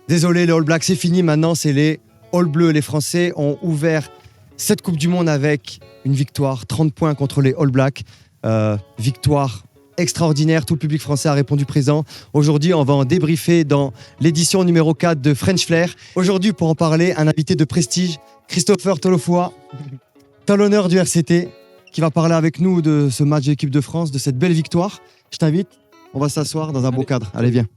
Désolé, les All Blacks, c'est fini. Maintenant, c'est les All Bleus. Les Français ont ouvert cette Coupe du Monde avec une victoire, 30 points contre les All Blacks. Victoire extraordinaire. Tout le public français a répondu présent. Aujourd'hui, on va en débriefer dans l'édition numéro 4 de French Flair. Aujourd'hui, pour en parler, un invité de prestige, Christopher Tolofoa, talonneur du RCT, qui va parler avec nous de ce match de l'équipe de France, de cette belle victoire. Je t'invite, on va s'asseoir dans un beau cadre. Allez, viens.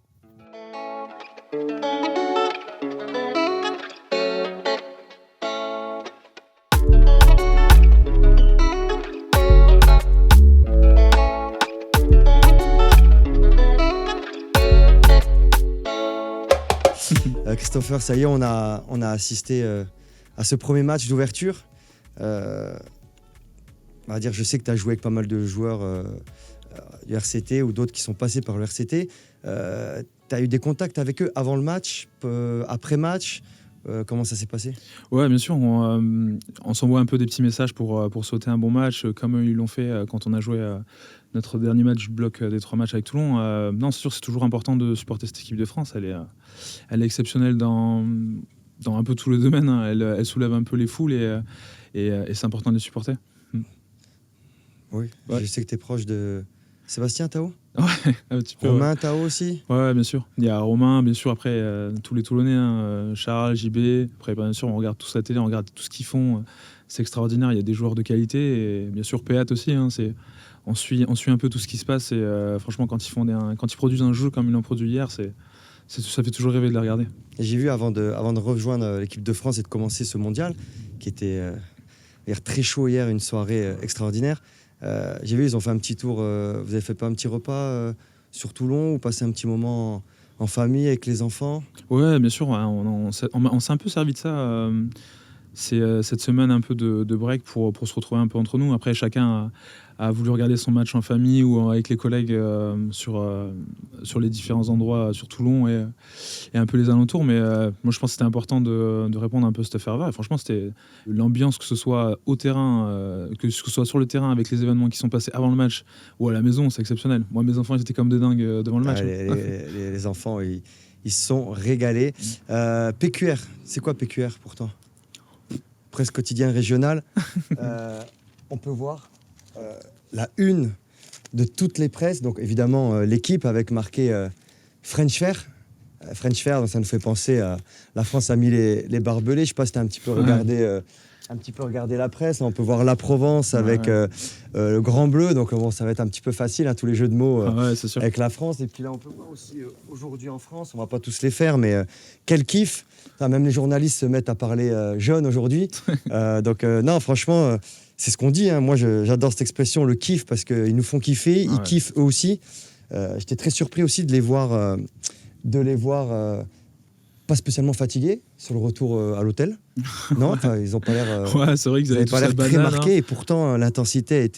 Christopher, ça y est, on a assisté à ce premier match d'ouverture. On va dire, je sais que tu as joué avec pas mal de joueurs du RCT ou d'autres qui sont passés par le RCT. Tu as eu des contacts avec eux avant le match, après match. Comment ça s'est passé ? Ouais, bien sûr. On s'envoie un peu des petits messages pour sauter un bon match, comme ils l'ont fait quand on a joué notre dernier match bloc des 3 matchs avec Toulon. Non, c'est sûr, c'est toujours important de supporter cette équipe de France. Elle est exceptionnelle dans un peu tous les domaines. Hein. Elle soulève un peu les foules et c'est important de les supporter. Oui, ouais. Je sais que tu es proche de Sébastien Tao. Ouais, un petit peu. Romain Tao aussi. Ouais, bien sûr. Il y a Romain, bien sûr. Après, tous les Toulonnais, hein, Charles, JB. Après, bien sûr, on regarde tous la télé, on regarde tout ce qu'ils font. C'est extraordinaire. Il y a des joueurs de qualité et bien sûr Péat aussi. Hein, on suit un peu tout ce qui se passe et franchement, quand ils produisent un jeu comme ils l'ont produit hier, ça fait toujours rêver de les regarder. Et j'ai vu avant de rejoindre l'équipe de France et de commencer ce mondial, qui était très chaud hier, une soirée extraordinaire. J'ai vu, ils ont fait un petit tour. Vous avez fait pas un petit repas sur Toulon ou passé un petit moment en famille avec les enfants ? Ouais, bien sûr. On s'est un peu servi de ça. C'est cette semaine un peu de break pour se retrouver un peu entre nous. Après, chacun a voulu regarder son match en famille ou avec les collègues sur les différents endroits sur Toulon et un peu les alentours. Mais moi, je pense que c'était important de répondre un peu à cette ferveur. Et franchement, c'était l'ambiance, que ce soit au terrain, que ce soit sur le terrain avec les événements qui sont passés avant le match ou à la maison, c'est exceptionnel. Moi, mes enfants, ils étaient comme des dingues devant le match. Les enfants, ils se sont régalés. PQR, c'est quoi PQR pour toi ? Presse quotidienne régionale. On peut voir la une de toutes les presses. Donc évidemment, l'équipe avec marqué French Flair. French Flair, donc ça nous fait penser à la France a mis les barbelés. Je ne sais pas si tu as un petit peu regardé la presse. On peut voir la Provence avec le Grand Bleu. Donc bon, ça va être un petit peu facile, hein, tous les jeux de mots avec la France. Et puis là, on peut voir aussi aujourd'hui en France, on ne va pas tous les faire, mais quel kiff. Enfin, même les journalistes se mettent à parler jeune aujourd'hui. Non, franchement, c'est ce qu'on dit. Hein. Moi, j'adore cette expression, le kiff, parce qu'ils nous font kiffer. Ils kiffent eux aussi. J'étais très surpris aussi de les voir pas spécialement fatigués sur le retour à l'hôtel. Non, ils n'ont pas l'air, c'est vrai qu'ils avaient pas l'air très marqués. Hein. Et pourtant, l'intensité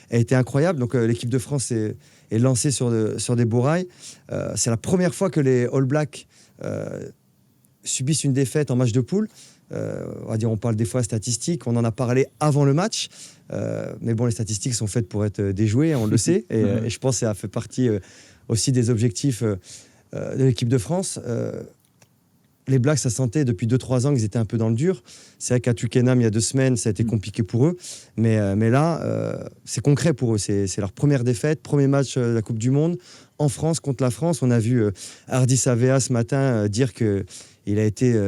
a été incroyable. Donc, l'équipe de France est lancée sur des beaux rails. C'est la première fois que les All Blacks subissent une défaite en match de poule. On parle des fois statistiques, on en a parlé avant le match, mais bon, les statistiques sont faites pour être déjouées, on le sait, et je pense que ça fait partie aussi des objectifs de l'équipe de France. Les Blacks, ça sentait depuis 2-3 ans qu'ils étaient un peu dans le dur. C'est vrai qu'à Twickenham, il y a 2 semaines, ça a été compliqué pour eux, mais là, c'est concret pour eux. C'est leur première défaite, premier match de la Coupe du Monde en France contre la France. On a vu Hardy Savea ce matin dire que il a été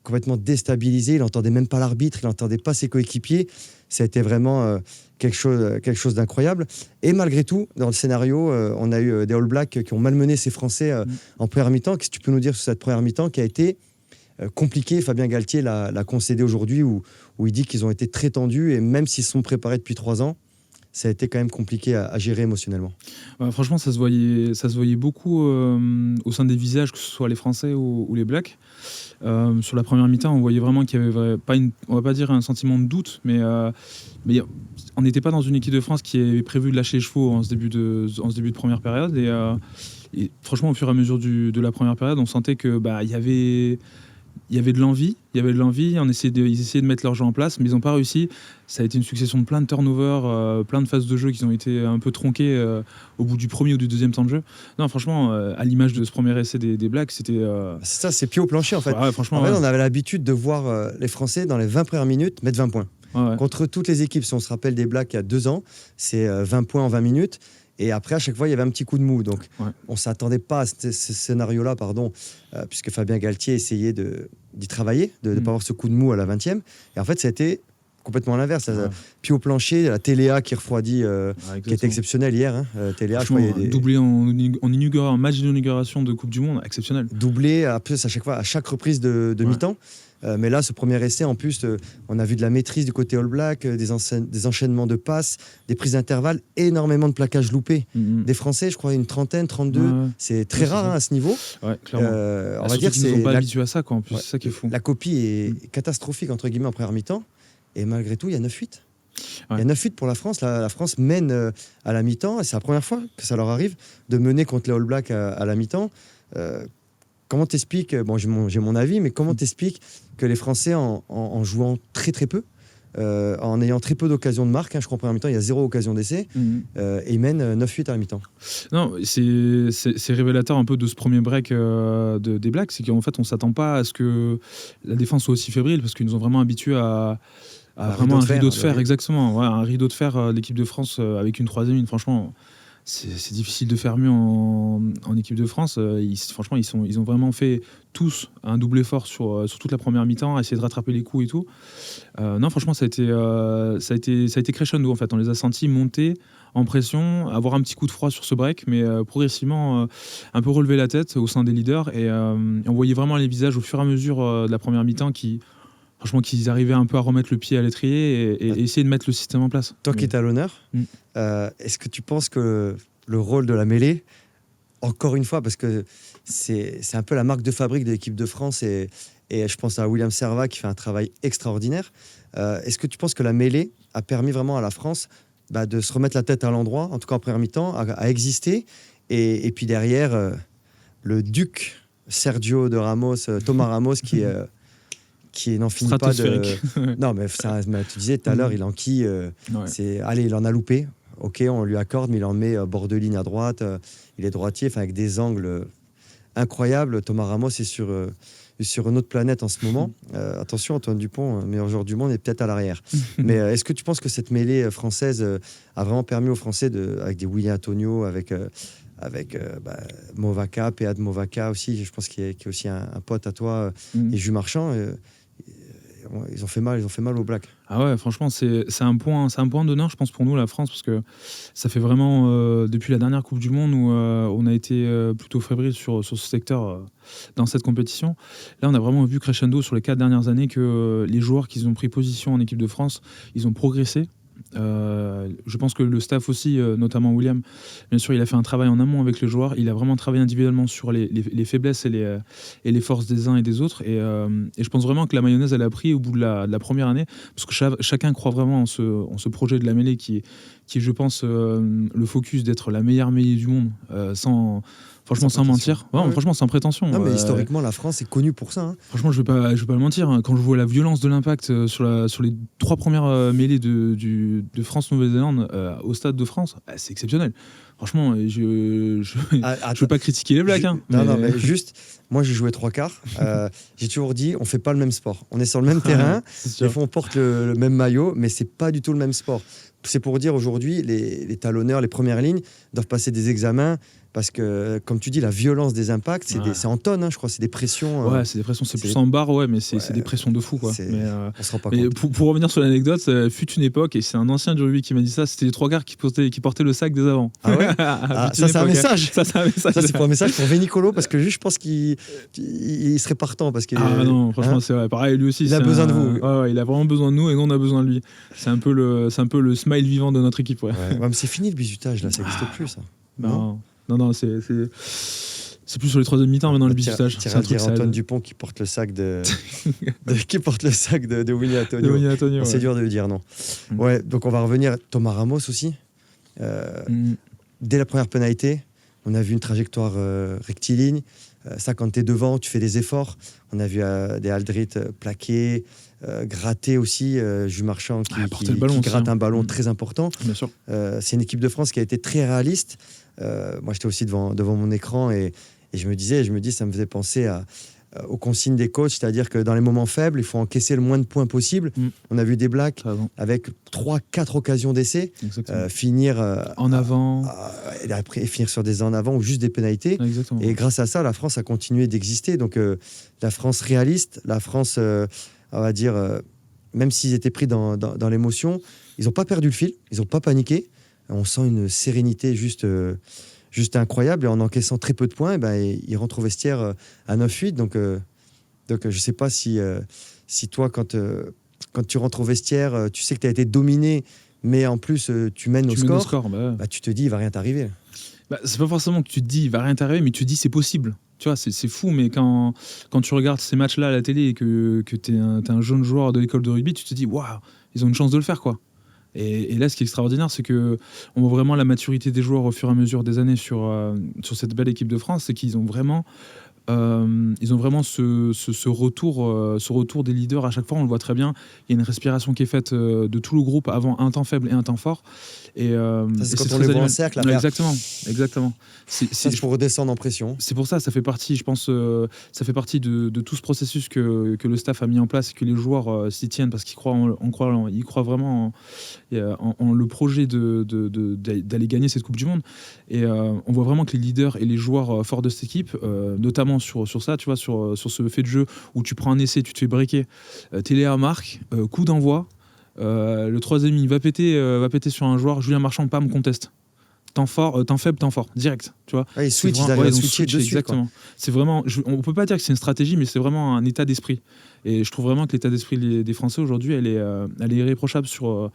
complètement déstabilisé, il n'entendait même pas l'arbitre, il n'entendait pas ses coéquipiers. Ça a été vraiment quelque chose d'incroyable. Et malgré tout, dans le scénario, on a eu des All Blacks qui ont malmené ces Français en première mi-temps. Qu'est-ce que tu peux nous dire sur cette première mi-temps qui a été compliquée ? Fabien Galtier l'a concédé aujourd'hui, où il dit qu'ils ont été très tendus, et même s'ils se sont préparés depuis 3 ans, ça a été quand même compliqué à gérer émotionnellement. Franchement, ça se voyait beaucoup au sein des visages, que ce soit les Français ou les Blacks. Sur la première mi-temps, on voyait vraiment qu'il y avait on va pas dire un sentiment de doute, mais on n'était pas dans une équipe de France qui avait prévu de lâcher les chevaux en ce début de première période. Et franchement, au fur et à mesure de la première période, on sentait que il y avait il y avait de l'envie, ils essayaient de mettre leur jeu en place, mais ils n'ont pas réussi. Ça a été une succession de plein de turnovers, plein de phases de jeu qui ont été un peu tronquées au bout du premier ou du deuxième temps de jeu. Non, franchement, à l'image de ce premier essai des Blacks, c'était... C'est ça, c'est pied au plancher en fait. Ouais, franchement, on avait l'habitude de voir les Français dans les 20 premières minutes mettre 20 points. Ouais. Contre toutes les équipes, si on se rappelle des Blacks il y a 2 ans, c'est 20 points en 20 minutes. Et après, à chaque fois, il y avait un petit coup de mou. Donc, on ne s'attendait pas à ce scénario-là, puisque Fabien Galtier essayait d'y travailler, de ne pas avoir ce coup de mou à la 20e. Et en fait, ça a été complètement l'inverse. Puis au plancher, la Téléa qui refroidit, qui était exceptionnelle hier. Téléa, je crois, doublé en match d'inauguration de Coupe du Monde, exceptionnel. Doublé à chaque reprise de mi-temps. Mais là, ce premier essai, en plus, on a vu de la maîtrise du côté All Black, des enchaînements de passes, des prises d'intervalle, énormément de plaquages loupés. Des Français, je crois, une trentaine, 32. C'est très rare à ce niveau. Ouais, clairement. On va dire qu'ils ne sont pas habitués à ça, quoi. En plus, c'est ça qui est fou. La copie est catastrophique, entre guillemets, en première mi-temps. Et malgré tout, il y a 9-8. Il y a 9-8 pour la France. La France mène à la mi-temps. Et c'est la première fois que ça leur arrive de mener contre les All Blacks à la mi-temps. Comment t'expliques, bon, j'ai mon avis, mais comment t'expliques que les Français, en jouant très très peu, en ayant très peu d'occasions de marque, je crois en première mi-temps, il y a 0 occasion d'essai, et ils mènent 9-8 à la mi-temps. Non, c'est révélateur un peu de ce premier break des Blacks, c'est qu'en fait, on ne s'attend pas à ce que la défense soit aussi fébrile, parce qu'ils nous ont vraiment habitués à vraiment un rideau de fer, exactement. Ouais, un rideau de fer l'équipe de France avec une troisième ligne, franchement. C'est difficile de faire mieux en équipe de France. Franchement, ils ont vraiment fait tous un double effort sur toute la première mi-temps, à essayer de rattraper les coups et tout. Non, franchement, ça a été crescendo en fait. On les a sentis monter en pression, avoir un petit coup de froid sur ce break, mais progressivement un peu relever la tête au sein des leaders. Et on voyait vraiment les visages au fur et à mesure de la première mi-temps franchement, qu'ils arrivaient un peu à remettre le pied à l'étrier et essayer de mettre le système en place. Toi qui es à l'honneur, est-ce que tu penses que le rôle de la mêlée, encore une fois, parce que c'est un peu la marque de fabrique de l'équipe de France, et je pense à William Servat qui fait un travail extraordinaire, est-ce que tu penses que la mêlée a permis vraiment à la France de se remettre la tête à l'endroit, en tout cas en première mi-temps, à exister, et puis derrière, le duc Sergio de Ramos, Thomas Ramos, qui n'en finit pas de... Non, mais tu disais tout à l'heure, il enquille. Allez, il en a loupé. Ok, on lui accorde, mais il en met bord de ligne à droite. Il est droitier, avec des angles incroyables. Thomas Ramos est sur une autre planète en ce moment. Attention, Antoine Dupont, meilleur joueur du monde, est peut-être à l'arrière. Mais est-ce que tu penses que cette mêlée française a vraiment permis aux Français, avec des Willy Antonio, avec Movaca, Péa de Movaca aussi, je pense qu'il est aussi un pote à toi, et Jules Marchand, ils ont fait mal aux Blacks. Ah ouais, franchement, c'est un point d'honneur, je pense, pour nous, la France, parce que ça fait vraiment, depuis la dernière Coupe du Monde, où on a été plutôt fébrile sur ce secteur dans cette compétition. Là, on a vraiment vu crescendo sur les 4 dernières années que les joueurs qui ont pris position en équipe de France, ils ont progressé. Je pense que le staff aussi, notamment William, bien sûr, il a fait un travail en amont avec les joueurs. Il a vraiment travaillé individuellement sur les faiblesses et les forces des uns et des autres. Et je pense vraiment que la mayonnaise, elle a pris au bout de la première année, parce que chacun croit vraiment en ce projet de la mêlée qui est, je pense, le focus d'être la meilleure mêlée du monde, sans mentir. Ouais. Franchement, sans prétention. Non, mais historiquement, la France est connue pour ça. Hein. Franchement, je vais pas le mentir. Quand je vois la violence de l'Impact sur les 3 premières mêlées de France-Nouvelle-Zélande au Stade de France, c'est exceptionnel. Franchement, je veux pas critiquer les Blacks. Non, mais juste, moi j'ai joué 3 quarts. J'ai toujours dit, on fait pas le même sport. On est sur le même terrain. Des fois, on porte le même maillot, mais c'est pas du tout le même sport. C'est pour dire aujourd'hui, les talonneurs, les premières lignes doivent passer des examens. Parce que, comme tu dis, la violence des impacts, c'est en tonnes, je crois, c'est des pressions. Ouais, c'est des pressions, c'est plus en barre, mais c'est des pressions de fou, quoi. On se rend pas compte. Pour revenir sur l'anecdote, fut une époque, et c'est un ancien du rugby qui m'a dit ça, c'était les 3 quarts qui portaient le sac des avants. Ah ouais. Ça, c'est un message. Ça, c'est pour un message pour Vénicolo, parce que je pense qu'il serait partant. Non, franchement, c'est vrai. Pareil, lui aussi. Il a besoin de vous. Ouais, il a vraiment besoin de nous, et nous, on a besoin de lui. C'est un peu le smile vivant de notre équipe, mais c'est fini le bizutage, là, ça n'existe plus, ça. Non, c'est plus sur les 3e mi-temps maintenant le bizutage. C'est dire Antoine Dupont qui porte le sac de Willy Antonio. C'est dur de le dire, non. Ouais, donc on va revenir. Thomas Ramos aussi. Dès la première pénalité, On a vu une trajectoire rectiligne. Ça, quand tu es devant, tu fais des efforts. On a vu des Aldrit plaqués, gratter aussi. Jules Marchand qui gratte un ballon très important. Bien sûr. C'est une équipe de France qui a été très réaliste. Moi, j'étais aussi devant mon écran et je me dis, ça me faisait penser aux consignes des coachs, c'est-à-dire que dans les moments faibles, il faut encaisser le moins de points possible. On a vu des Blacks avec 3-4 occasions d'essai, finir en avant, et après finir sur des en avant ou juste des pénalités. Exactement. Et grâce à ça, la France a continué d'exister. Donc la France réaliste, la France, on va dire, même s'ils étaient pris dans l'émotion, ils n'ont pas perdu le fil, ils n'ont pas paniqué. On sent une sérénité juste incroyable, et en encaissant très peu de points, il rentre au vestiaire à 9-8. Donc je ne sais pas si toi, quand tu rentres au vestiaire, tu sais que tu as été dominé, mais en plus tu mènes au score, tu te dis il va rien t'arriver. C'est pas forcément que tu te dis il va rien t'arriver, mais tu te dis c'est possible. Tu vois, c'est fou, mais quand tu regardes ces matchs-là à la télé et que tu es un jeune joueur de l'école de rugby, tu te dis waouh, ils ont une chance de le faire, quoi. Et là, ce qui est extraordinaire, c'est qu'on voit vraiment la maturité des joueurs au fur et à mesure des années sur cette belle équipe de France. C'est qu'ils ont vraiment, ce retour des leaders. À chaque fois, on le voit très bien. Il y a une respiration qui est faite de tout le groupe avant un temps faible et un temps fort. Et c'est quand on les voit en cercle. Exactement. C'est pour redescendre en pression. C'est pour ça, ça fait partie, je pense, ça fait partie de tout ce processus que le staff a mis en place et que les joueurs s'y tiennent parce qu'ils croient vraiment en le projet d'aller gagner cette Coupe du Monde. Et on voit vraiment que les leaders et les joueurs forts de cette équipe, notamment sur ça, tu vois, sur ce fait de jeu où tu prends un essai, tu te fais breaker, Téléa marque, coup d'envoi. Le troisième, il va péter sur un joueur. Julien Marchand, pam, conteste. Temps fort, temps faible, temps fort, direct. Tu vois. Ils switchent, ils arrivent à switcher dessus. Exactement. C'est vraiment, on peut pas dire que c'est une stratégie, mais c'est vraiment un état d'esprit. Et je trouve vraiment que l'état d'esprit des Français aujourd'hui, elle est irréprochable sur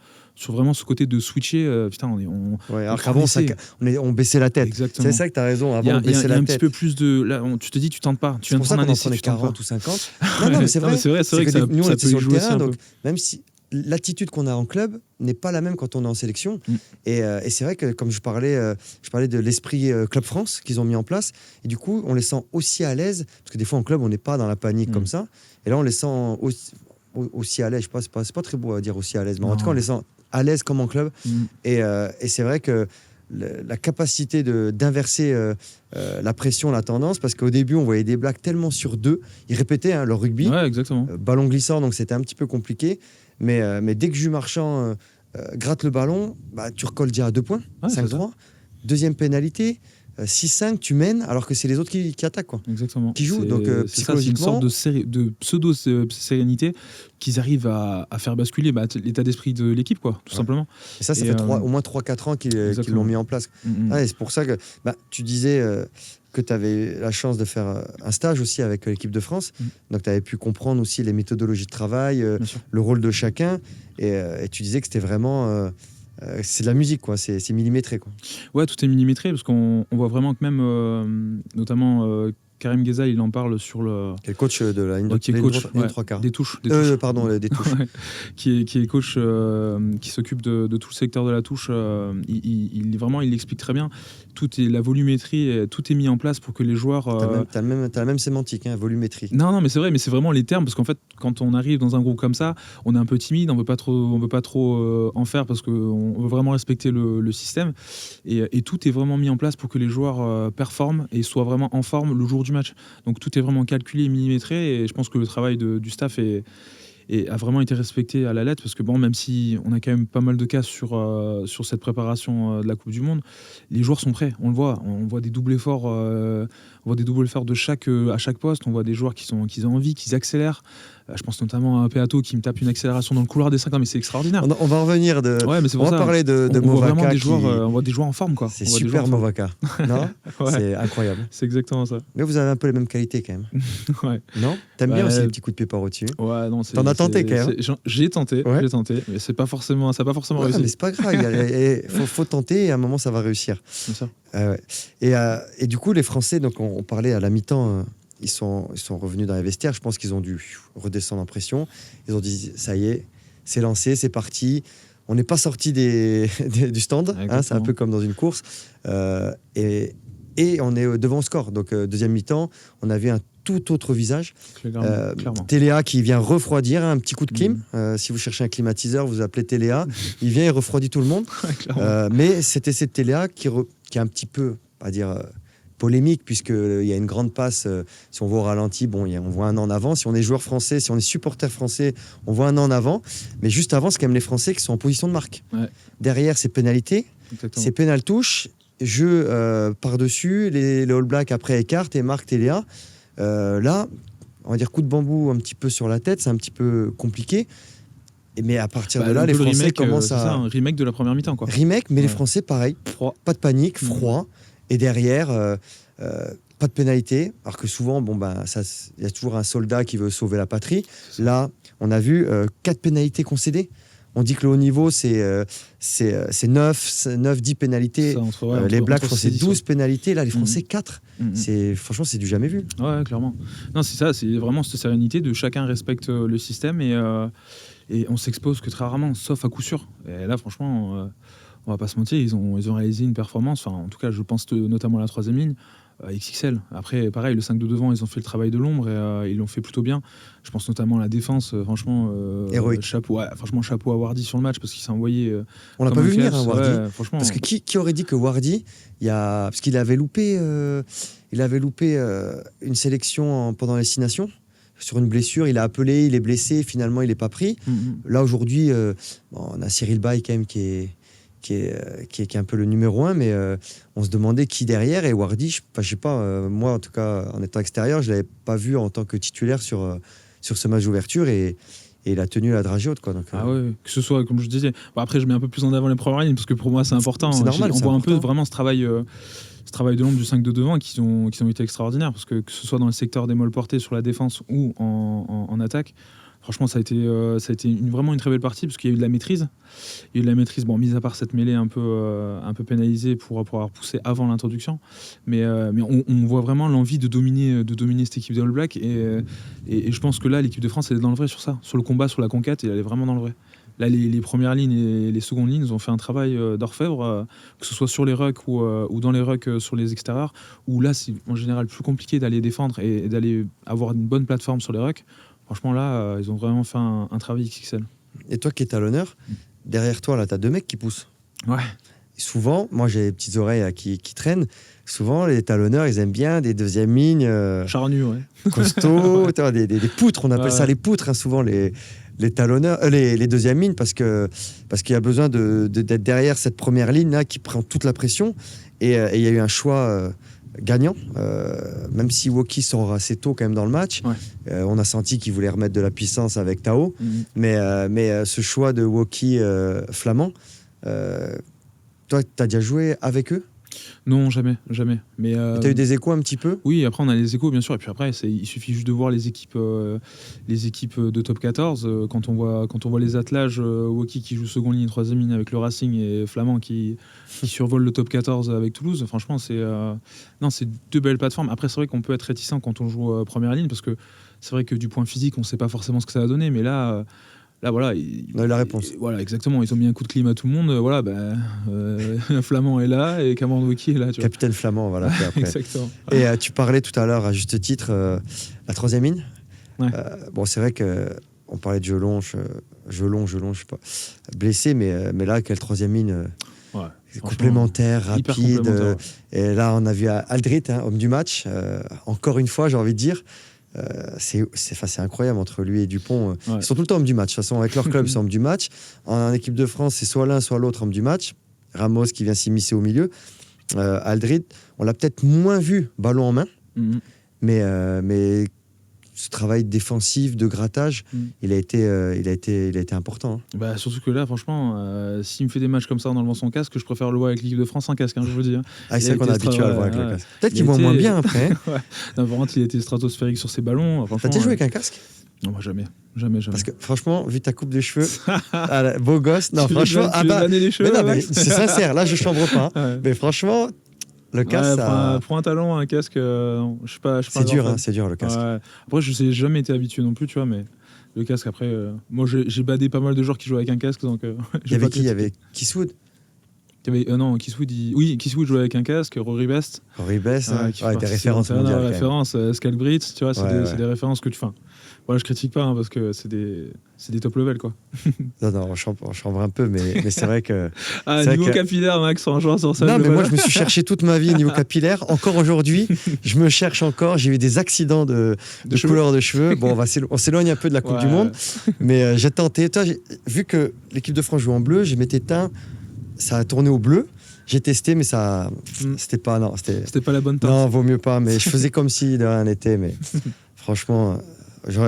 vraiment ce côté de switcher. Alors qu'avant, on baissait la tête. Exactement. C'est ça que tu as raison. Avant, on baissait la tête. Il y a un petit peu plus de. Là, tu te dis, tu tentes pas. Tu viens de prendre un essai, tu 40 ou 50. Non, mais c'est vrai. C'est vrai que nous, on était sur le terrain, donc peu. même si l'attitude qu'on a en club n'est pas la même quand on est en sélection. Et c'est vrai que, comme je parlais de l'esprit Club France qu'ils ont mis en place, et du coup, on les sent aussi à l'aise, parce que des fois en club, on n'est pas dans la panique comme ça, et là, on les sent aussi à l'aise. Je sais pas, c'est pas très beau à dire aussi à l'aise, mais en tout cas, on les sent à l'aise comme en club. Et c'est vrai que la capacité d'inverser la pression, la tendance, parce qu'au début, on voyait des Blacks tellement sur deux, ils répétaient leur rugby, ballon glissant, donc c'était un petit peu compliqué. Mais dès que Jules Marchand gratte le ballon, tu recolles déjà à 2 points, 5-3. Deuxième pénalité, 6-5, tu mènes, alors que c'est les autres qui attaquent, quoi. Exactement. Qui jouent. Donc, psychologiquement. C'est une sorte de pseudo-sérénité qu'ils arrivent à faire basculer l'état d'esprit de l'équipe, quoi, tout simplement. Et ça fait au moins 3-4 ans qu'ils l'ont mis en place. Et c'est pour ça que tu disais que tu avais la chance de faire un stage aussi avec l'équipe de France. Donc, tu avais pu comprendre aussi les méthodologies de travail, le rôle de chacun. Et tu disais que c'était vraiment... c'est de la musique, quoi. C'est millimétré, quoi. Ouais, tout est millimétré, parce qu'on voit vraiment que même, notamment... Karim Ghezal, il en parle sur le... Qui est coach de la ligne de 3 quarts. Des touches. Pardon, des touches. qui est coach qui s'occupe de tout le secteur de la touche. Il explique très bien. Tout est la volumétrie, tout est mis en place pour que les joueurs... T'as la même sémantique, volumétrie. Non, mais c'est vrai, mais c'est vraiment les termes, parce qu'en fait, quand on arrive dans un groupe comme ça, on est un peu timide, on veut pas trop en faire, parce qu'on veut vraiment respecter le système. Et tout est vraiment mis en place pour que les joueurs performent et soient vraiment en forme le jour du match. Donc tout est vraiment calculé, millimétré, et je pense que le travail du staff a vraiment été respecté à la lettre, parce que même si on a quand même pas mal de cas sur cette préparation de la Coupe du Monde, les joueurs sont prêts, on le voit, on voit des doubles efforts, à chaque poste, on voit des joueurs qui ont envie, qui accélèrent. Je pense notamment à un Peato qui me tape une accélération dans le couloir des 5 ans, mais c'est extraordinaire. On va revenir on va parler de Movaca. On voit des joueurs en forme, quoi. C'est super Movaca. Non C'est incroyable. C'est exactement ça. Mais vous avez un peu les mêmes qualités quand même. Ouais. Non T'aimes bien aussi les petits coups de pied par au-dessus. Ouais, non. T'en as tenté quand même. J'ai tenté, mais ça n'a pas forcément réussi. Mais c'est pas grave. Il faut tenter, et à un moment ça va réussir. C'est ça. Et du coup, les Français, donc on parlait à la mi-temps. Ils sont revenus dans les vestiaires. Je pense qu'ils ont dû redescendre en pression. Ils ont dit, ça y est, c'est lancé, c'est parti. On n'est pas sorti du stand. C'est un peu comme dans une course. Et et on est devant au score. Donc, deuxième mi-temps, on avait un tout autre visage. Clairement. Téléa qui vient refroidir, un petit coup de clim. Si vous cherchez un climatiseur, vous appelez Téléa. Il vient et refroidit tout le monde. Mais c'était cette Téléa qui est un petit peu, on va dire, polémique, puisqu'il y a une grande passe. Si on voit au ralenti, bon, on voit un en avant. Si on est joueur français, si on est supporter français, on voit un en avant. Mais juste avant, c'est quand même les Français qui sont en position de marque. Ouais. Derrière, c'est pénalité. Exactement. C'est pénal touche. Jeu par-dessus. Les All Blacks après écartent et marquent Téléa. Là, on va dire coup de bambou un petit peu sur la tête, c'est un petit peu compliqué. Mais à partir de là, les Français remake, commencent à... C'est ça, un remake de la première mi-temps, quoi. Remake, mais les Français, pareil, Froid. pas de panique, froid. Et derrière, pas de pénalité. Alors que souvent, il y a toujours un soldat qui veut sauver la patrie. Là, on a vu 4 pénalités concédées. On dit que le haut niveau, c'est 9-10 pénalités. Ça, les Blacks, c'est 12 pénalités. Là, les Français, 4. Franchement, c'est du jamais vu. Ouais, clairement. Non, c'est ça, c'est vraiment cette sérénité de chacun respecte le système et on s'expose que très rarement, sauf à coup sûr. Et là, franchement, on va pas se mentir, ils ont réalisé une performance, enfin, en tout cas, je pense notamment à la troisième ligne, XXL. Après, pareil, le 5 de devant, ils ont fait le travail de l'ombre et ils l'ont fait plutôt bien. Je pense notamment à la défense, franchement, héroïque. Chapeau à Wardy sur le match parce qu'il s'est envoyé. On l'a pas vu venir, Wardy. Ouais, franchement. Parce que qui aurait dit que Wardy, parce qu'il avait loupé, une sélection pendant les 6 nations. Sur une blessure, il a appelé, il est blessé, finalement il n'est pas pris. Là aujourd'hui, on a Cyril Bay quand même qui est un peu le numéro 1, mais on se demandait qui derrière, et Wardy, je sais pas, moi en tout cas en étant extérieur, je l'avais pas vu en tant que titulaire sur ce match d'ouverture, et il a tenu la dragée haute, quoi. Donc, Ah ouais, que ce soit, comme je disais, après je mets un peu plus en avant les premières lignes parce que pour moi c'est important. C'est normal. On voit un peu vraiment ce travail de l'ombre du 5 de devant qui ont été extraordinaires, parce que ce soit dans le secteur des molles portés sur la défense ou en attaque, franchement ça a été vraiment une très belle partie parce qu'il y a eu de la maîtrise. Il y a eu de la maîtrise, bon, mis à part cette mêlée un peu pénalisée pour avoir poussé avant l'introduction, mais on voit vraiment l'envie de dominer cette équipe des All Blacks, et je pense que là l'équipe de France elle est dans le vrai sur ça, sur le combat, sur la conquête, et elle est vraiment dans le vrai. Là, les premières lignes et les secondes lignes, ils ont fait un travail d'orfèvre, que ce soit sur les rucks ou dans les rucks sur les extérieurs, où là, c'est en général plus compliqué d'aller défendre et d'aller avoir une bonne plateforme sur les rucks. Franchement, là, ils ont vraiment fait un travail XXL. Et toi qui es talonneur, derrière toi, là, tu as 2 mecs qui poussent. Ouais. Et souvent, moi j'ai des petites oreilles qui traînent. Souvent, les talonneurs, ils aiment bien des deuxièmes lignes. Charnus, ouais. Costauds, des poutres, on appelle ça les poutres, hein, souvent les talonneurs, les deuxièmes lignes, parce qu'il y a besoin d'être derrière cette première ligne là qui prend toute la pression, et il y a eu un choix gagnant, même si Woki sort assez tôt quand même dans le match. On a senti qu'il voulait remettre de la puissance avec Tao, mais ce choix de Woki flamand, toi tu as déjà joué avec eux? Non, jamais. Mais tu as eu des échos un petit peu? Oui, après on a les échos bien sûr, et puis après il suffit juste de voir les équipes de top 14, quand on voit les attelages, Woki qui joue seconde ligne, troisième ligne avec le Racing, et Flamand qui survole le top 14 avec Toulouse. Franchement, c'est 2 belles plateformes. Après c'est vrai qu'on peut être réticent quand on joue première ligne, parce que c'est vrai que du point physique on sait pas forcément ce que ça va donner, mais là voilà, on a eu la réponse. Voilà, exactement. Ils ont mis un coup de clim à tout le monde. Voilà, Flamand est là et Cameron Woki est là. Tu vois. Capitaine Flamand, voilà. Après. Exactement. Et tu parlais tout à l'heure, à juste titre, la troisième ligne. Ouais. Bon, c'est vrai qu'on parlait de Jelon, je sais pas, blessé, mais là, quelle troisième ligne complémentaire, rapide. Complémentaire, et là, on a vu Aldrit, homme du match. Encore une fois, j'ai envie de dire. C'est incroyable entre lui et Dupont. Ils sont tout le temps hommes du match. De toute façon, avec leur club, c'est homme du match. En équipe de France, c'est soit l'un, soit l'autre homme du match. Ramos qui vient s'immiscer au milieu. Aldrit, on l'a peut-être moins vu ballon en main, mais ce travail défensif de grattage, il a été important. Hein. Bah, surtout que là, franchement, s'il me fait des matchs comme ça en enlevant son casque, je préfère le voir avec l'équipe de France sans casque, hein, je vous dis. Hein. C'est vrai qu'on est habitué à le voir avec le casque. Peut-être qu'il voit moins bien après. Non, par contre, il a été stratosphérique sur ses ballons. T'as déjà joué avec un casque? Non, moi jamais. Parce que franchement, vu ta coupe de cheveux, beau gosse. Non, franchement, les cheveux, mais c'est sincère. Là, je chambre pas. Mais franchement. Le casque, pour un talon, un casque, je sais pas. C'est dur, c'est dur le casque. Après, je n'ai jamais été habitué non plus, tu vois, mais le casque, après, moi j'ai badé pas mal de joueurs qui jouent avec un casque, donc. Il y avait qui? Il y avait Kiswood? Kingswood jouait avec un casque, Rory Best. Rory Best, des références mondiales. Références, Scalbrit, tu vois, c'est des références que tu fais. Voilà, je critique pas parce que c'est des top level quoi. Non, on chambre un peu, mais c'est vrai que. Niveau capillaire, Max, en jouant sur ça. Non, mais moi je me suis cherché toute ma vie niveau capillaire. Encore aujourd'hui, je me cherche encore. J'ai eu des accidents de couleur de cheveux. Bon, on s'éloigne un peu de la Coupe du Monde, mais j'ai tenté. Toi, vu que l'équipe de France joue en bleu, j'ai m'étais teint, ça a tourné au bleu. J'ai testé, mais ça, c'était pas la bonne teinte. Non, vaut mieux pas. Mais je faisais comme si de rien n'était. Mais franchement.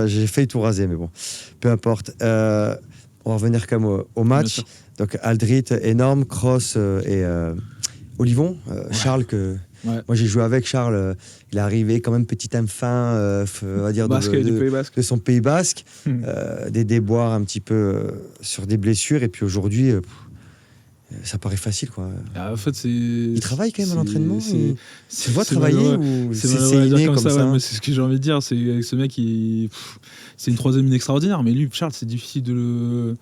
J'ai failli tout raser, mais bon, peu importe. On va revenir quand même au match. Donc Aldrit, énorme, Kroos et Olivon. Charles, moi j'ai joué avec Charles. Il est arrivé quand même petit âme fin, on va dire, de son Pays Basque. Des déboires un petit peu sur des blessures. Et puis aujourd'hui, ça paraît facile, quoi. En fait, il travaille quand même à l'entraînement. Tu vois travailler ou c'est inné comme ça, mais c'est ce que j'ai envie de dire. C'est que ce mec, c'est une troisième ligne extraordinaire. Mais lui, Charles, c'est difficile de le.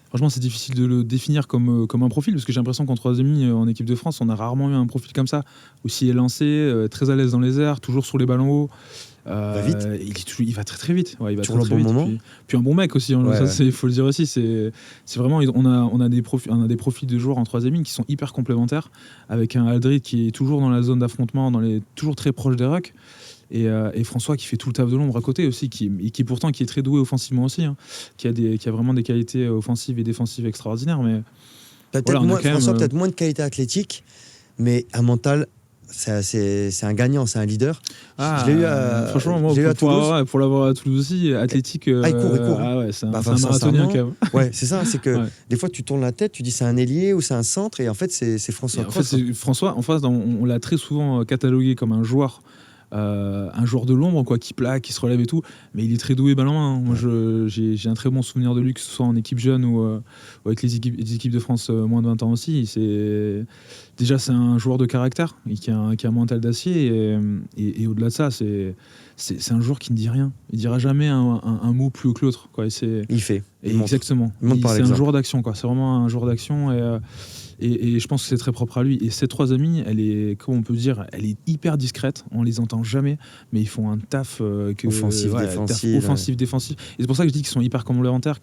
Franchement, c'est difficile de le définir comme un profil, parce que j'ai l'impression qu'en troisième ligne, en équipe de France, on a rarement eu un profil comme ça. Aussi élancé, très à l'aise dans les airs, toujours sur les ballons hauts. Vite. Il va très très vite. Ouais, il va toujours le bon moment. Puis un bon mec aussi. Il faut le dire aussi. C'est vraiment. On a des profils de joueurs en troisième ligne qui sont hyper complémentaires, avec un Aldrit qui est toujours dans la zone d'affrontement, toujours très proche des rucks. Et François qui fait tout le taf de l'ombre à côté aussi, qui est très doué offensivement aussi, hein, qui a vraiment des qualités offensives et défensives extraordinaires. Mais François peut-être moins de qualité athlétique, mais un mental. C'est un gagnant, c'est un leader. Je l'ai eu franchement, moi, pour l'avoir à Toulouse aussi, athlétique. Il court. C'est un marathonien quand même. Ouais, c'est ça. C'est que des fois, tu tournes la tête, tu dis c'est un ailier ou c'est un centre, et en fait, c'est François. François, en face, on l'a très souvent catalogué comme un joueur de l'ombre, quoi, qui plaque, qui se relève et tout, mais il est très doué balle en main. Moi, j'ai un très bon souvenir de lui, que ce soit en équipe jeune ou avec les équipes de France moins de 20 ans aussi. C'est un joueur de caractère et qui a un mental d'acier, et au-delà de ça, c'est un joueur qui ne dit rien. Il dira jamais un mot plus haut que l'autre, quoi. Il fait. Exactement. C'est un joueur d'action, quoi. C'est vraiment un joueur d'action, et je pense que c'est très propre à lui. Et cette troisième ligne, elle est, comment on peut dire, elle est hyper discrète. On les entend jamais, mais ils font un taf offensif, défensif. Et c'est pour ça que je dis qu'ils sont hyper complémentaires.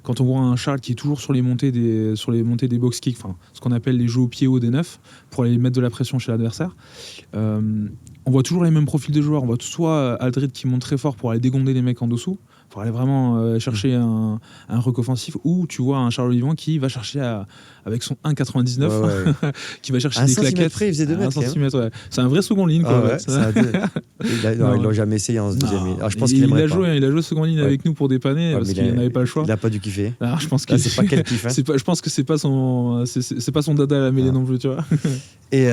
Quand on voit un Charles qui est toujours sur les montées des box kicks, enfin ce qu'on appelle les jeux au pied haut des neufs, pour aller mettre de la pression chez l'adversaire. On voit toujours les mêmes profils de joueurs. On voit soit Aldrit qui monte très fort pour aller dégonder les mecs en dessous, pour aller vraiment chercher un ruck offensif, ou tu vois un Charles Olivon qui va chercher avec son 1,99 qui va chercher des claquettes. Près, il faisait 2 mètres. C'est un vrai second ligne, quoi. Ils l'ont jamais essayé en deuxième ligne. Je pense qu'il a joué second ligne avec nous pour dépanner, parce qu'il n'avait pas le choix. Il n'a pas dû kiffer. Je pense que c'est pas quel kiff. Je pense que c'est pas son dada à la mêlée non plus, tu vois. Et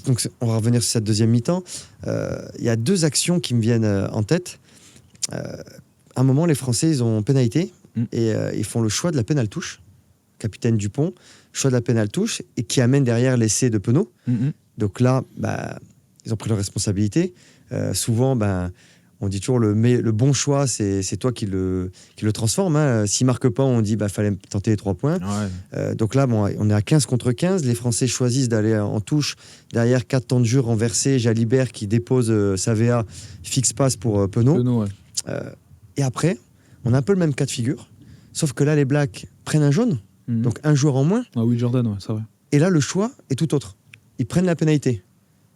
donc on va revenir sur cette deuxième mi-temps. Il y a 2 actions qui me viennent en tête. À un moment, les Français, ils ont pénalité et ils font le choix de la pénale touche. Capitaine Dupont, choix de la pénale touche, et qui amène derrière l'essai de Penaud. Donc là, ils ont pris leur responsabilité. Souvent, on dit toujours le bon choix, c'est toi qui le transforme. Hein. S'il ne marque pas, on dit fallait tenter les 3 points. Donc là, on est à 15 contre 15. Les Français choisissent d'aller en touche. Derrière, 4 temps de jeu renversés. Jalibert qui dépose sa VA, fixe passe pour Penaud. Et après, on a un peu le même cas de figure. Sauf que là, les Blacks prennent un jaune. Donc un joueur en moins. Ah oui, Jordan, c'est vrai. Et là, le choix est tout autre. Ils prennent la pénalité.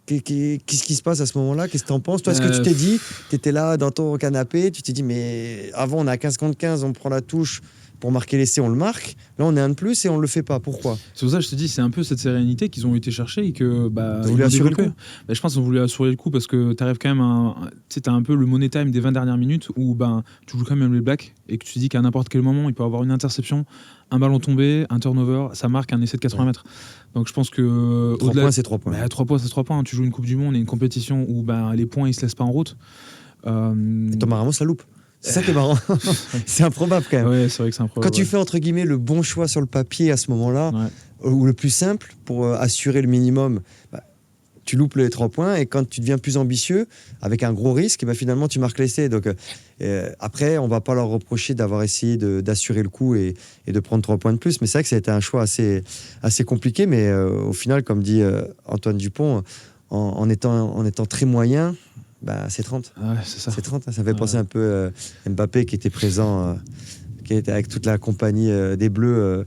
Qu'est-ce qui se passe à ce moment-là? Qu'est-ce que tu en penses? Toi, est-ce que tu t'es dit, tu étais là dans ton canapé, tu t'es dit, mais avant, on est à 15 contre 15, on prend la touche pour marquer l'essai, on le marque. Là, on est un de plus et on le fait pas. Pourquoi? C'est pour ça que je te dis, c'est un peu cette sérénité qu'ils ont été chercher et que ils voulaient assurer le coup. Je pense qu'ils ont voulu assurer le coup parce que tu arrives quand même t'as un peu le money time des 20 dernières minutes où tu joues quand même les Blacks et que tu te dis qu'à n'importe quel moment, il peut y avoir une interception, un ballon tombé, un turnover, ça marque un essai de 80 mètres. Donc je pense que 3 points, c'est 3 points. 3 points, c'est 3 points. Tu joues une Coupe du Monde et une compétition où les points ils se laissent pas en route. Et Thomas Ramos la loupe. C'est ça qui est marrant. C'est improbable quand même. Ouais, c'est vrai que c'est improbable. Quand tu fais entre guillemets le bon choix sur le papier à ce moment-là, ou le plus simple pour assurer le minimum, tu loupes les 3 points. Et quand tu deviens plus ambitieux, avec un gros risque, et ben finalement, tu marques l'essai. Donc, après, on ne va pas leur reprocher d'avoir essayé d'assurer le coup et de prendre 3 points de plus. Mais c'est vrai que ça a été un choix assez compliqué. Mais au final, comme dit Antoine Dupont, en étant très moyen, bah, c'est 30. Ouais, c'est ça. C'est 30, hein. Ça fait penser un peu Mbappé qui était présent, qui était avec toute la compagnie des Bleus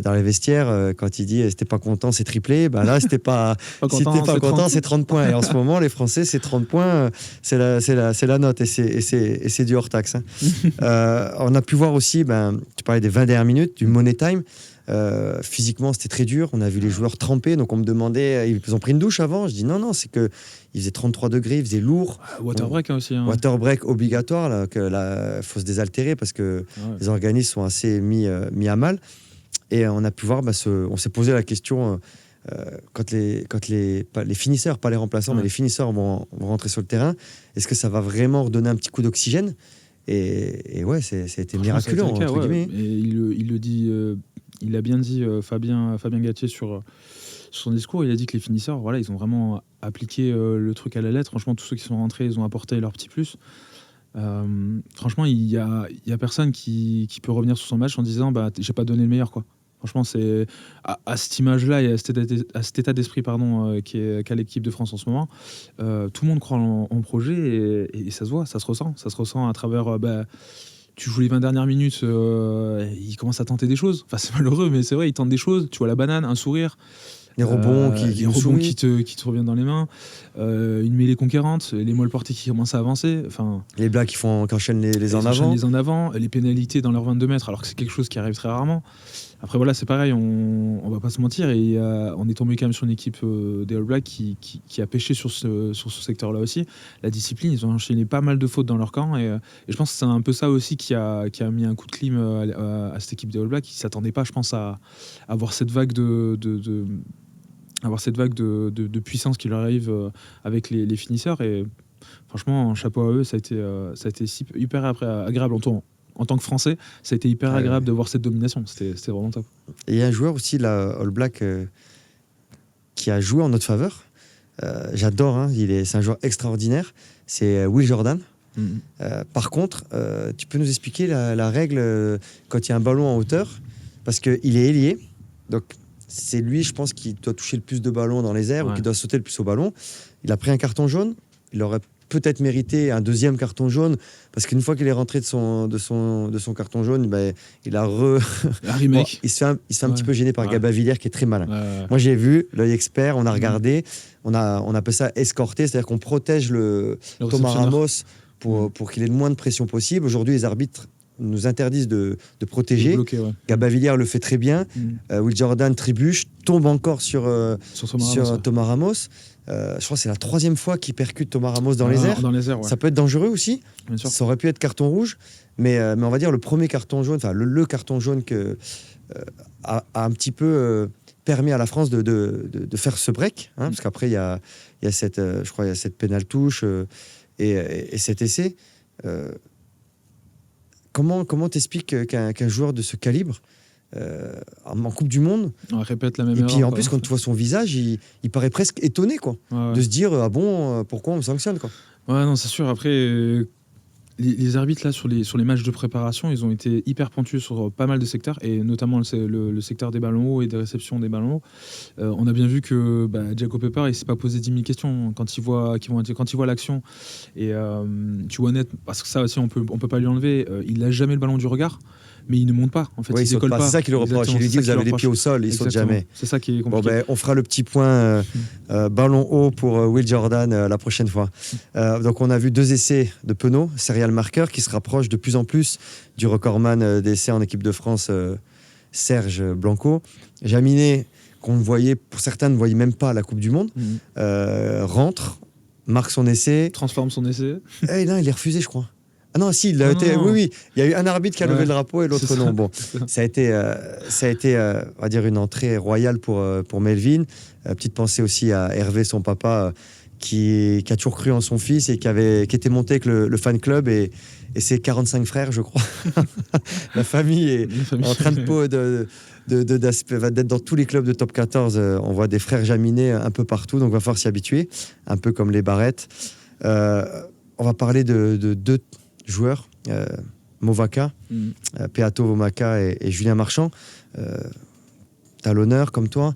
dans les vestiaires, quand il dit c'était pas content, c'est triplé. Bah là, c'était pas, si t'es pas content, c'est 30 points. Et en ce moment, les Français, c'est 30 points, c'est la note et c'est du hors taxe. Hein. On a pu voir aussi, tu parlais des 20 dernières minutes, du money time. Physiquement, c'était très dur. On a vu les joueurs tremper. Donc, on me demandait, ils ont pris une douche avant. Je dis non, c'est que il faisait 33 degrés, il faisait lourd. Water break aussi. Hein. Water break obligatoire, là, que faut se désaltérer parce que les organismes sont assez mis à mal. Et on a pu voir, on s'est posé la question quand les finisseurs, pas les remplaçants, mais les finisseurs vont rentrer sur le terrain, est-ce que ça va vraiment redonner un petit coup d'oxygène ? Et ouais, ça a été miraculeux, entre guillemets. Et il le dit. Il a bien dit, Fabien Galtier, sur son discours. Il a dit que les finisseurs, voilà, ils ont vraiment appliqué le truc à la lettre. Franchement, tous ceux qui sont rentrés, ils ont apporté leur petit plus. Franchement, il y a personne qui peut revenir sur son match en disant j'ai pas donné le meilleur, quoi. Franchement, c'est à cette image-là et à cet état d'esprit qu'a l'équipe de France en ce moment. Tout le monde croit en projet et ça se voit, ça se ressent à travers. Tu joues les 20 dernières minutes, il commence à tenter des choses. Enfin, c'est malheureux, mais c'est vrai, il tente des choses. Tu vois la banane, un sourire. Les rebonds qui te reviennent dans les mains. Une mêlée conquérante, les molles portées qui commencent à avancer. Enfin, les blagues qui enchaînent les en avant. Les en avant, les pénalités dans leurs 22 mètres, alors que c'est quelque chose qui arrive très rarement. Après, voilà, c'est pareil, on va pas se mentir. Et on est tombé quand même sur une équipe des All Blacks qui a pêché sur ce secteur-là aussi. La discipline, ils ont enchaîné pas mal de fautes dans leur camp. Et je pense que c'est un peu ça aussi qui a mis un coup de clim à cette équipe des All Blacks. Ils ne s'attendaient pas, je pense, à avoir cette vague de puissance qui leur arrive avec les finisseurs. Et franchement, chapeau à eux, ça a été hyper agréable en tant que Français, ça a été hyper agréable de voir cette domination. C'était vraiment top. Et il y a un joueur aussi, la All Black, qui a joué en notre faveur. J'adore, hein, c'est un joueur extraordinaire. C'est Will Jordan. Par contre, tu peux nous expliquer la règle quand il y a un ballon en hauteur, parce qu'il est ailier. Donc, c'est lui, je pense, qui doit toucher le plus de ballons dans les airs ou qui doit sauter le plus au ballon. Il a pris un carton jaune. Il aurait peut-être mérité un deuxième carton jaune parce qu'une fois qu'il est rentré de son carton jaune, il a il se fait un petit peu gêné par Gabavillière qui est très malin. Moi j'ai vu l'œil expert, on a regardé, on appelle ça escorter, c'est-à-dire qu'on protège le Thomas Ramos pour qu'il ait le moins de pression possible. Aujourd'hui les arbitres nous interdisent de protéger. Gabavillière le fait très bien. Will Jordan trébuche, tombe encore sur Thomas Ramos. Je crois que c'est la 3e fois qu'il percute Thomas Ramos dans les airs. Ça peut être dangereux aussi. Ça aurait pu être carton rouge. Mais on va dire le premier carton jaune, enfin le carton jaune a un petit peu permis à la France de faire ce break. Hein, parce qu'après, il y a cette pénale touche et cet essai. Comment t'expliques qu'un joueur de ce calibre, en Coupe du Monde, on répète la même erreur, et puis en quoi. plus quand tu vois son visage, il paraît presque étonné, quoi, de se dire pourquoi on me sanctionne, quoi. Ouais, non, c'est sûr. Après, les arbitres là sur les matchs de préparation, ils ont été hyper pointus sur pas mal de secteurs et notamment le secteur des ballons hauts et des réceptions des ballons hauts. On a bien vu que Jaco Pepper, il s'est pas posé 10 000 questions quand il voit l'action. Et tu vois net, parce que ça aussi on peut pas lui enlever, il lâche jamais le ballon du regard. Mais il ne monte pas. En fait, il décolle pas. C'est ça qu'il le reproche. Il lui dit vous avez les pieds au sol, il saute jamais. C'est ça qui est compliqué. On fera le petit point ballon haut pour Will Jordan la prochaine fois. Donc on a vu 2 essais de Penaud, serial marqueur, qui se rapproche de plus en plus du recordman d'essais en équipe de France, Serge Blanco. Jaminet, pour certains ne voyaient même pas la Coupe du Monde, rentre, marque son essai. Transforme son essai. Et là, il est refusé, je crois. Ah non, si, oui. Il y a eu un arbitre qui a levé le drapeau et l'autre non. Bon, ça a été, on va dire, une entrée royale pour Melvin. Petite pensée aussi à Hervé, son papa, qui a toujours cru en son fils et qui était monté avec le fan club et ses 45 frères, je crois. La famille est en train d'être dans tous les clubs de top 14. On voit des frères Jaminet un peu partout, donc il va falloir s'y habituer, un peu comme les Barrettes. On va parler de 2 joueurs, Movaka, Peato Movaka et Julien Marchand. T'as l'honneur, comme toi.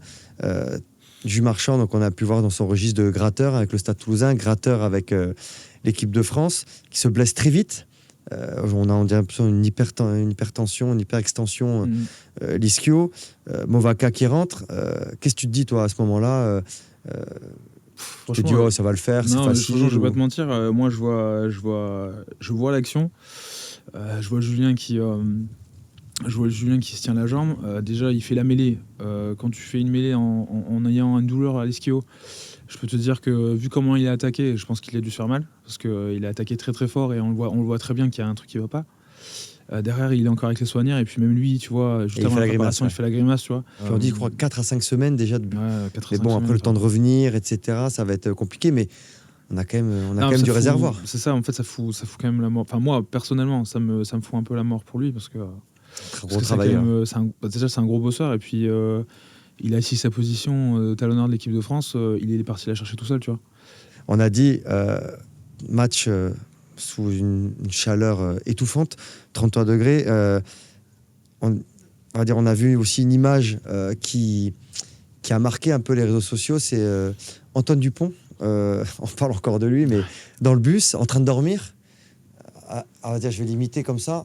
Jules Marchand, donc on a pu voir dans son registre de gratteur avec le Stade Toulousain, gratteur avec l'équipe de France, qui se blesse très vite. On dirait l'impression une hypertension, une hyperextension l'ischio. Movaka qui rentre. Qu'est-ce que tu te dis, toi, à ce moment-là tu te dis, ça va le faire, c'est facile. Je vais pas te mentir, moi, je vois l'action. Je vois Julien qui se tient la jambe. Déjà, il fait la mêlée. Quand tu fais une mêlée en ayant une douleur à l'ischio, je peux te dire que vu comment il est attaqué, je pense qu'il a dû se faire mal parce qu'il est attaqué très très fort et on le voit très bien qu'il y a un truc qui va pas. Derrière, il est encore avec les soignards et puis même lui, tu vois, juste avant la préparation, il fait la grimace, tu vois. Puis on dit, je crois, 4 à 5 semaines déjà. Mais bon, après le temps de revenir, etc., ça va être compliqué, mais on a quand même du réservoir. C'est ça, en fait, ça fout quand même la mort. Enfin, moi, personnellement, ça me fout un peu la mort pour lui parce que. Gros travailleur. Déjà, c'est un gros bosseur et puis il a assis sa position talonneur de l'équipe de France. Il est parti la chercher tout seul, tu vois. On a dit match sous une chaleur étouffante, 33 degrés. On a vu aussi une image qui a marqué un peu les réseaux sociaux. C'est Antoine Dupont. On parle encore de lui, mais dans le bus, en train de dormir. On va dire, je vais l'imiter comme ça.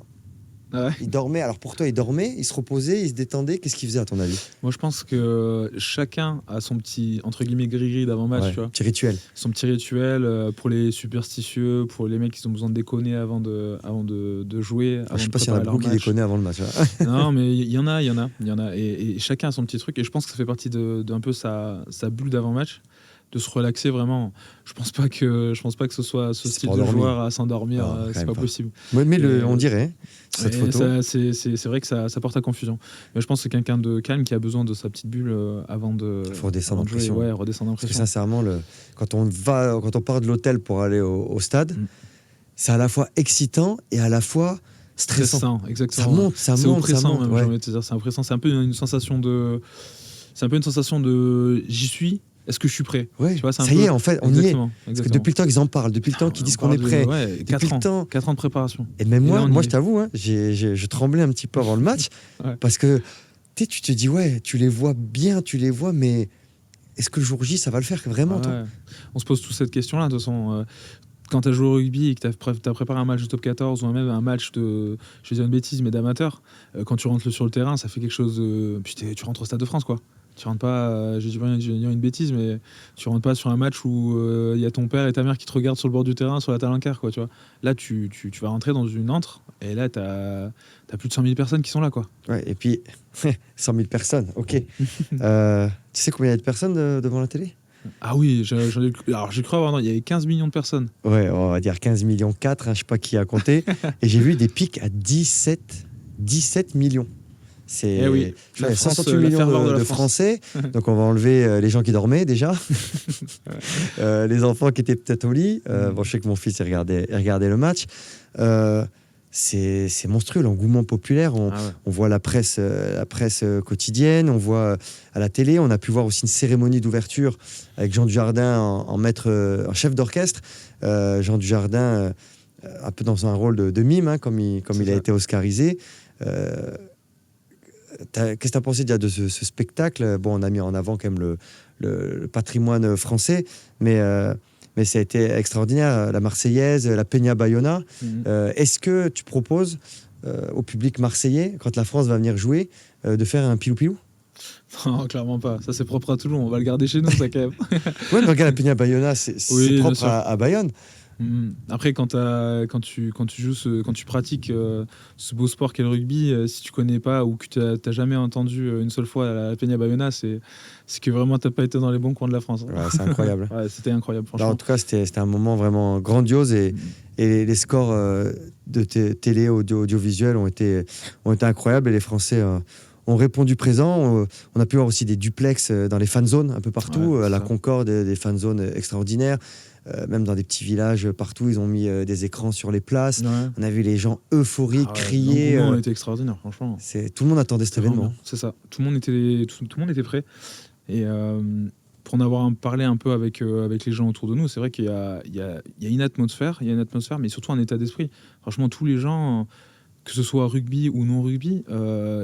Ouais. Il dormait. Alors pour toi, il dormait, il se reposait, il se détendait. Qu'est-ce qu'il faisait à ton avis ? Moi, je pense que chacun a son petit entre guillemets gris-gris d'avant-match, tu vois. Petit rituel. Son petit rituel pour les superstitieux, pour les mecs qui ont besoin de déconner avant de jouer. Je sais pas s'il y en a beaucoup qui déconnaient avant le match. Non, mais il y en a. Et chacun a son petit truc. Et je pense que ça fait partie d'un peu sa bulle d'avant-match. De se relaxer vraiment. Je pense pas que ce soit ce style de joueur à s'endormir, c'est pas possible. Mais on dirait cette photo. C'est vrai que ça porte à confusion. Mais je pense que c'est quelqu'un de calme qui a besoin de sa petite bulle avant de. Il faut redescendre en pression. Ouais, redescendre en pression. Parce que sincèrement, quand on part de l'hôtel pour aller au stade, c'est à la fois excitant et à la fois stressant. Exactement. Ça monte, c'est oppressant même. Ouais. J'ai envie de te dire, c'est oppressant. C'est un peu une sensation de j'y suis. Est-ce que je suis prêt ? Ouais, tu vois, ça y est, en fait, on y est. Parce que depuis le temps qu'ils en parlent, depuis le temps qu'ils disent qu'on est prêt. 4 ans de préparation. Et même moi je t'avoue, je tremblais un petit peu avant le match. Parce que tu te dis, tu les vois bien, mais est-ce que le jour J, ça va le faire vraiment toi ? On se pose tous cette question-là, de toute façon. Quand tu as joué au rugby et que tu as préparé un match de top 14 ou même un match de, je vais dire une bêtise, mais d'amateur, quand tu rentres sur le terrain, ça fait quelque chose de. Puis tu rentres au Stade de France, quoi. Tu rentres pas, je vais dire une bêtise, mais tu rentres pas sur un match où il y a ton père et ta mère qui te regardent sur le bord du terrain, sur la talinquère, quoi, tu vois. Là, tu vas rentrer dans une antre, et là, t'as plus de 100 000 personnes qui sont là, quoi. Ouais, et puis, 100 000 personnes, ok. Tu sais combien il y a de personnes devant la télé ? Ah oui, j'ai cru avoir, il y avait 15 millions de personnes. Ouais, on va dire 15 millions 4, je sais pas qui a compté. Et j'ai vu des pics à 17 millions. C'est 168 millions de Français, donc on va enlever les gens qui dormaient déjà, les enfants qui étaient peut-être au lit. Bon, je sais que mon fils regardait le match. C'est monstrueux l'engouement populaire. On voit la presse quotidienne, on voit à la télé. On a pu voir aussi une cérémonie d'ouverture avec Jean Dujardin en chef d'orchestre. Jean Dujardin, un peu dans un rôle de mime, comme il a été oscarisé. Qu'est-ce que tu as pensé déjà de ce spectacle ? Bon, on a mis en avant quand même le patrimoine français, mais ça a été extraordinaire. La Marseillaise, la Peña Bayona. Est-ce que tu proposes au public marseillais, quand la France va venir jouer, de faire un pilou-pilou ? Non, clairement pas. Ça, c'est propre à Toulon. On va le garder chez nous, ça, quand même. Ouais, mais regarde, la Peña Bayona, c'est propre à Bayonne. Après, quand tu pratiques ce beau sport qu'est le rugby, si tu connais pas ou que tu n'as jamais entendu une seule fois la Peña Bayona, c'est que vraiment tu n'as pas été dans les bons coins de la France. Ouais, c'est incroyable. Ouais, c'était incroyable, franchement. Là, en tout cas, c'était un moment vraiment grandiose et les scores de télé audiovisuels ont été incroyables et les Français ont répondu présent. On a pu voir aussi des duplex dans les fan zones un peu partout, à la Concorde, des fan zones extraordinaires. Même dans des petits villages partout, ils ont mis des écrans sur les places. On a vu les gens euphoriques, crier. L'engouement était extraordinaire, franchement. Tout le monde attendait cet événement. C'est ça. Tout le monde était prêt. Et pour en avoir parlé un peu avec les gens autour de nous, c'est vrai qu'il y a une atmosphère, mais surtout un état d'esprit. Franchement, tous les gens, que ce soit rugby ou non rugby,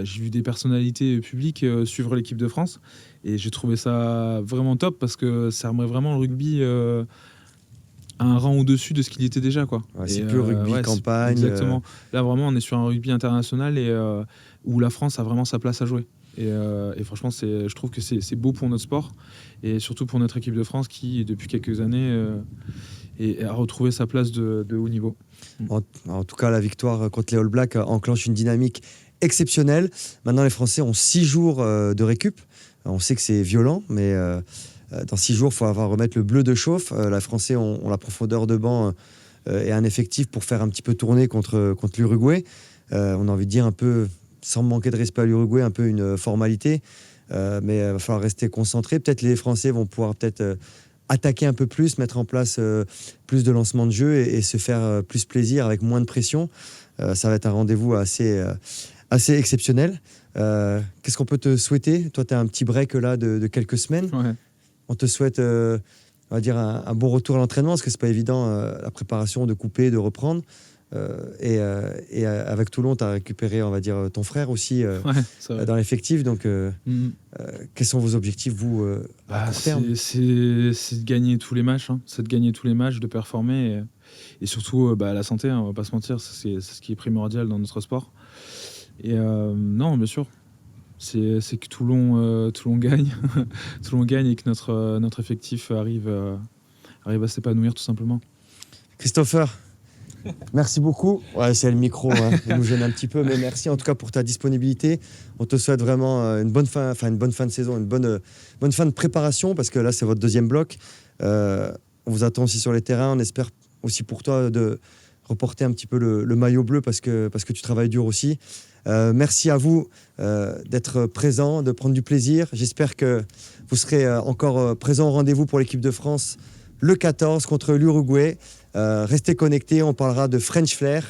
j'ai vu des personnalités publiques suivre l'équipe de France, et j'ai trouvé ça vraiment top parce que ça remet vraiment le rugby à un rang au-dessus de ce qu'il était déjà, quoi. C'est plus rugby campagne. Exactement. Là, vraiment, on est sur un rugby international et où la France a vraiment sa place à jouer. Et franchement, je trouve que c'est beau pour notre sport et surtout pour notre équipe de France qui, depuis quelques années, a retrouvé sa place de haut niveau. En tout cas, la victoire contre les All Blacks enclenche une dynamique exceptionnelle. Maintenant, les Français ont 6 jours de récup. On sait que c'est violent, mais dans 6 jours, il faut remettre le bleu de chauffe. Les Français ont la profondeur de banc et un effectif pour faire un petit peu tourner contre l'Uruguay. On a envie de dire un peu, sans manquer de respect à l'Uruguay, un peu une formalité. Mais il va falloir rester concentré. Peut-être les Français vont pouvoir attaquer un peu plus, mettre en place plus de lancements de jeu et se faire plus plaisir avec moins de pression. Ça va être un rendez-vous assez exceptionnel. Qu'est-ce qu'on peut te souhaiter ? Toi, tu as un petit break là de quelques semaines. Ouais. On te souhaite on va dire un bon retour à l'entraînement, parce que c'est pas évident, la préparation, de couper, de reprendre. Et avec Toulon, tu as récupéré, on va dire, ton frère aussi dans l'effectif. Donc, quels sont vos objectifs, vous, à court terme ? C'est de gagner tous les matchs. C'est de gagner tous les matchs, de performer. Et surtout, la santé, on va pas se mentir, c'est ce qui est primordial dans notre sport. Et non, bien sûr, c'est que Toulon gagne. Toulon gagne et que notre effectif arrive à s'épanouir, tout simplement. Christopher, merci beaucoup. Ouais, c'est le micro, il nous gêne un petit peu, mais merci en tout cas pour ta disponibilité. On te souhaite vraiment une bonne fin de saison, une bonne fin de préparation, parce que là, c'est votre deuxième bloc. On vous attend aussi sur les terrains. On espère aussi pour toi de reporter un petit peu le maillot bleu, parce que tu travailles dur aussi. Merci à vous d'être présents, de prendre du plaisir. J'espère que vous serez encore présents au rendez-vous pour l'équipe de France le 14 contre l'Uruguay. Restez connectés, on parlera de French Flair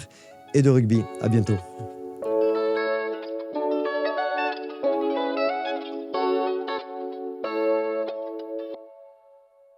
et de rugby. À bientôt.